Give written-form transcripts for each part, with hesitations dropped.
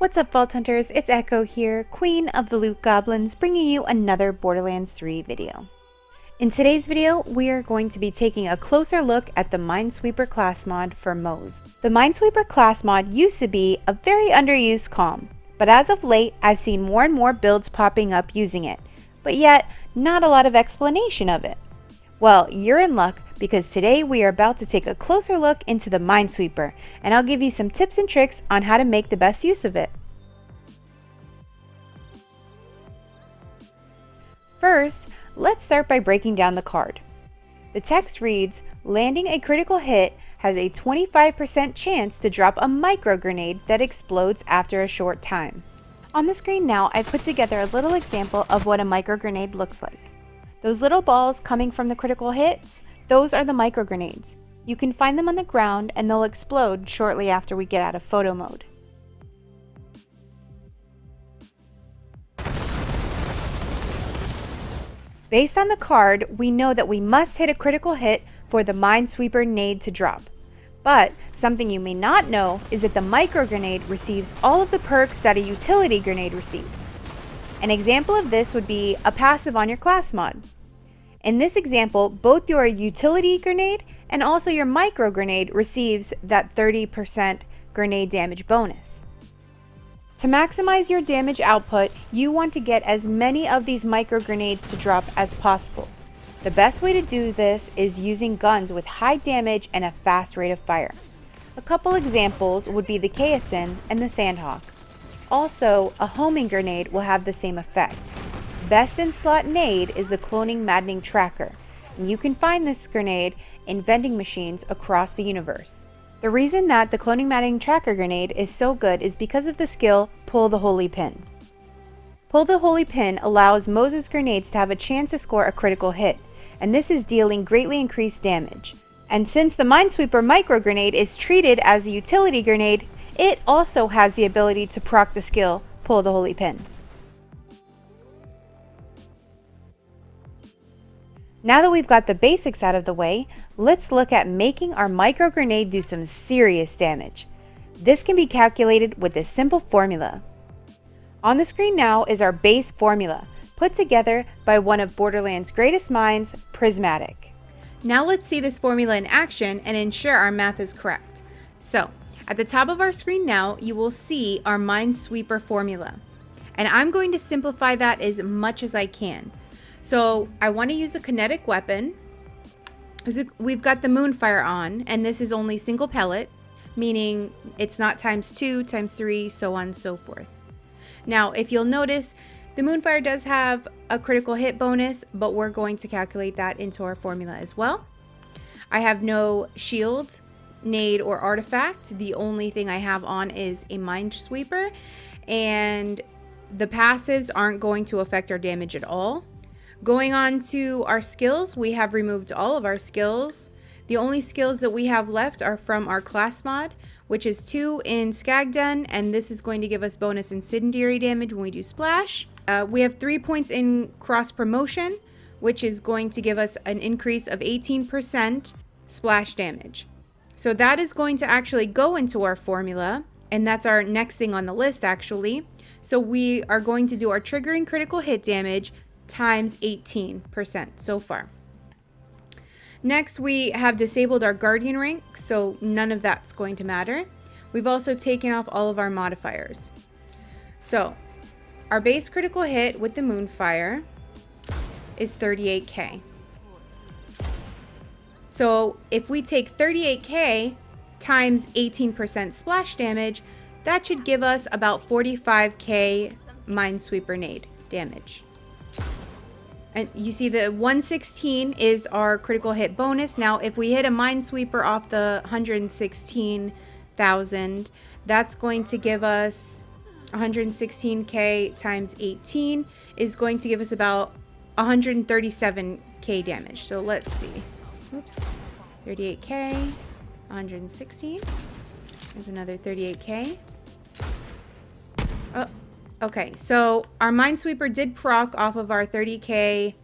What's up, Vault Hunters? It's Echo here, Queen of the Loot Goblins, bringing you another Borderlands 3 video. In today's video, we are going to be taking a closer look at the Minesweeper class mod for Moze. The Minesweeper class mod used to be a very underused comm, but as of late, I've seen more and more builds popping up using it, but yet not a lot of explanation of it. Well, you're in luck, because today we are about to take a closer look into the Minesweeper, and I'll give you some tips and tricks on how to make the best use of it. First, let's start by breaking down the card. The text reads, landing a critical hit has a 25% chance to drop a micro grenade that explodes after a short time. On the screen now, I've put together a little example of what a micro grenade looks like. Those little balls coming from the critical hits, those are the micro grenades. You can find them on the ground and they'll explode shortly after we get out of photo mode. Based on the card, we know that we must hit a critical hit for the Minesweeper nade to drop. But something you may not know is that the micro grenade receives all of the perks that a utility grenade receives. An example of this would be a passive on your class mod. In this example, both your utility grenade and also your micro grenade receives that 30% grenade damage bonus. To maximize your damage output, you want to get as many of these micro grenades to drop as possible. The best way to do this is using guns with high damage and a fast rate of fire. A couple examples would be the Kayasin and the Sandhawk. Also, a homing grenade will have the same effect. Best in slot nade is the Cloning Maddening Tracker, and you can find this grenade in vending machines across the universe. The reason that the Cloning Maddening Tracker grenade is so good is because of the skill Pull the Holy Pin. Pull the Holy Pin allows Moze's grenades to have a chance to score a critical hit, and this is dealing greatly increased damage. And since the Minesweeper micro grenade is treated as a utility grenade, it also has the ability to proc the skill Pull the Holy Pin. Now that we've got the basics out of the way, let's look at making our micro grenade do some serious damage. This can be calculated with a simple formula. On the screen now is our base formula, put together by one of Borderlands' greatest minds, Prismatic. Now let's see this formula in action and ensure our math is correct. So, at the top of our screen now, you will see our Minesweeper formula. And I'm going to simplify that as much as I can. So I want to use a kinetic weapon. So we've got the Moonfire on, and this is only single pellet, meaning it's not times 2, times 3, so on and so forth. Now, if you'll notice, the Moonfire does have a critical hit bonus, but we're going to calculate that into our formula as well. I have no shield, nade, or artifact. The only thing I have on is a Minesweeper, and the passives aren't going to affect our damage at all. Going on to our skills, we have removed all of our skills. The only skills that we have left are from our class mod, which is 2 in Skagden, and this is going to give us bonus incendiary damage when we do splash. We have 3 points in cross promotion, which is going to give us an increase of 18% splash damage. So that is going to actually go into our formula, and that's our next thing on the list actually. So we are going to do our triggering critical hit damage times 18% so far. Next, we have disabled our Guardian rank, so none of that's going to matter. We've also taken off all of our modifiers. So our base critical hit with the Moonfire is 38k. So if we take 38k times 18% splash damage, that should give us about 45k Minesweeper nade damage. And you see the 116 is our critical hit bonus. Now, if we hit a Minesweeper off the 116,000, that's going to give us 116k times 18 is going to give us about 137k damage. So let's see. Oops. 38k, 116. There's another 38k. Oh. Okay, so our Minesweeper did proc off of our 30k,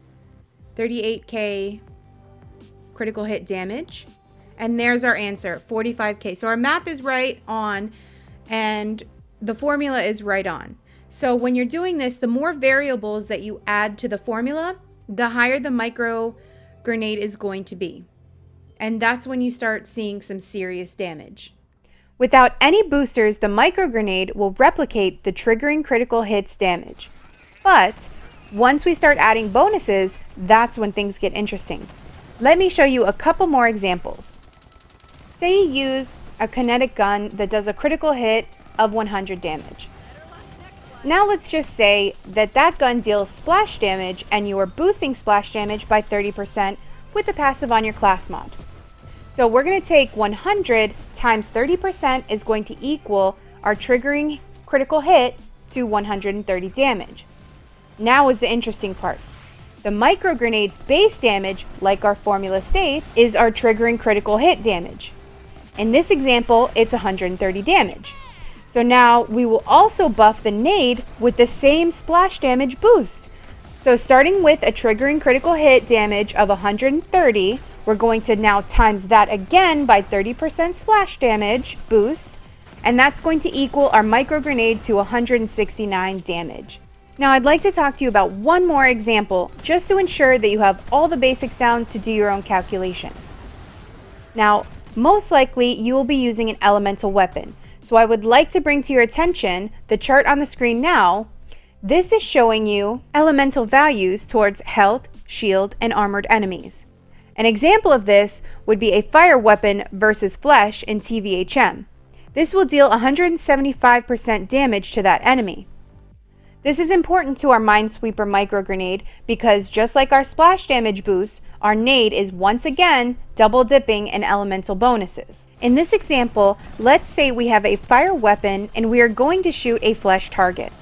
38k critical hit damage. And there's our answer, 45k. So our math is right on, and the formula is right on. So when you're doing this, the more variables that you add to the formula, the higher the micro grenade is going to be. And that's when you start seeing some serious damage. Without any boosters, the micro grenade will replicate the triggering critical hits damage. But once we start adding bonuses, that's when things get interesting. Let me show you a couple more examples. Say you use a kinetic gun that does a critical hit of 100 damage. Now let's just say that that gun deals splash damage and you are boosting splash damage by 30% with the passive on your ClassMod. So we're going to take 100 times 30% is going to equal our triggering critical hit to 130 damage. Now is the interesting part. The micro grenade's base damage, like our formula states, is our triggering critical hit damage. In this example, it's 130 damage. So now we will also buff the nade with the same splash damage boost. So starting with a triggering critical hit damage of 130, we're going to now times that again by 30% splash damage boost, and that's going to equal our micro grenade to 169 damage. Now I'd like to talk to you about one more example just to ensure that you have all the basics down to do your own calculations. Now, most likely you will be using an elemental weapon, so I would like to bring to your attention the chart on the screen now. This is showing you elemental values towards health, shield, and armored enemies. An example of this would be a fire weapon versus flesh in TVHM. This will deal 175% damage to that enemy. This is important to our Minesweeper micro grenade because just like our splash damage boost, our nade is once again double dipping in elemental bonuses. In this example, let's say we have a fire weapon and we are going to shoot a flesh target.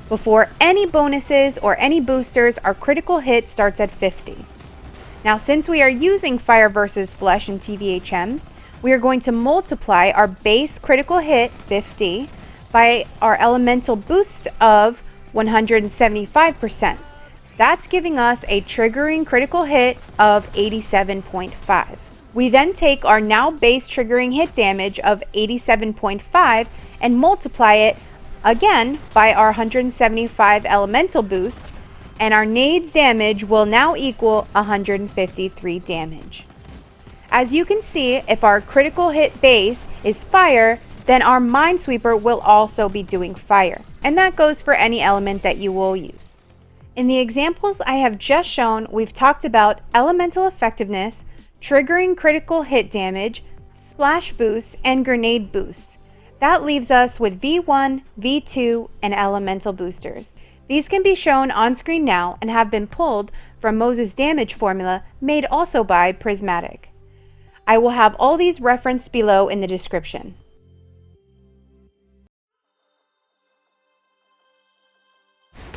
Before any bonuses or any boosters, our critical hit starts at 50. Now, since we are using fire versus flesh in TVHM, we are going to multiply our base critical hit, 50, by our elemental boost of 175%. That's giving us a triggering critical hit of 87.5. We then take our now base triggering hit damage of 87.5 and multiply it again by our 175 elemental boost, and our nade's damage will now equal 153 damage. As you can see, if our critical hit base is fire, then our Minesweeper will also be doing fire, and that goes for any element that you will use. In the examples I have just shown, we've talked about elemental effectiveness, triggering critical hit damage, splash boosts, and grenade boosts. That leaves us with V1, V2, and elemental boosters. These can be shown on screen now and have been pulled from Moze's damage formula made also by Prismatic. I will have all these referenced below in the description.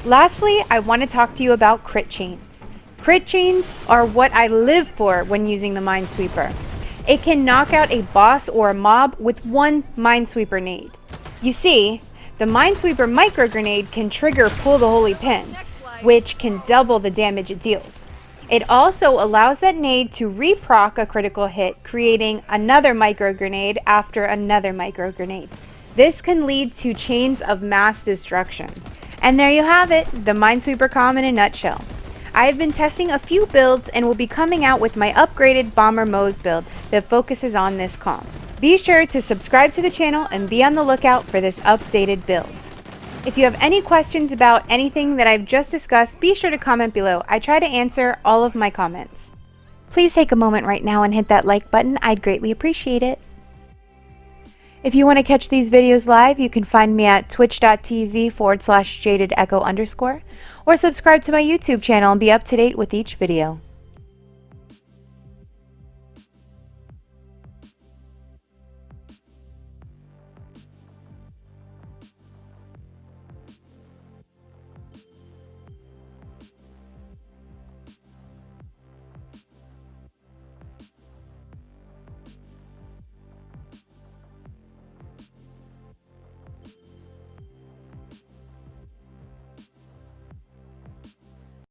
Lastly, I want to talk to you about crit chains. Crit chains are what I live for when using the Minesweeper. It can knock out a boss or a mob with one Minesweeper nade. You see, the Minesweeper micro grenade can trigger Pull the Holy Pin, which can double the damage it deals. It also allows that nade to reproc a critical hit, creating another micro grenade after another micro grenade. This can lead to chains of mass destruction. And there you have it, the Minesweeper comm in a nutshell. I have been testing a few builds and will be coming out with my upgraded Bomber Moze build that focuses on this comm. Be sure to subscribe to the channel and be on the lookout for this updated build. If you have any questions about anything that I've just discussed, be sure to comment below. I try to answer all of my comments. Please take a moment right now and hit that like button. I'd greatly appreciate it. If you want to catch these videos live, you can find me at twitch.tv/jadedecho_, or subscribe to my YouTube channel and be up to date with each video.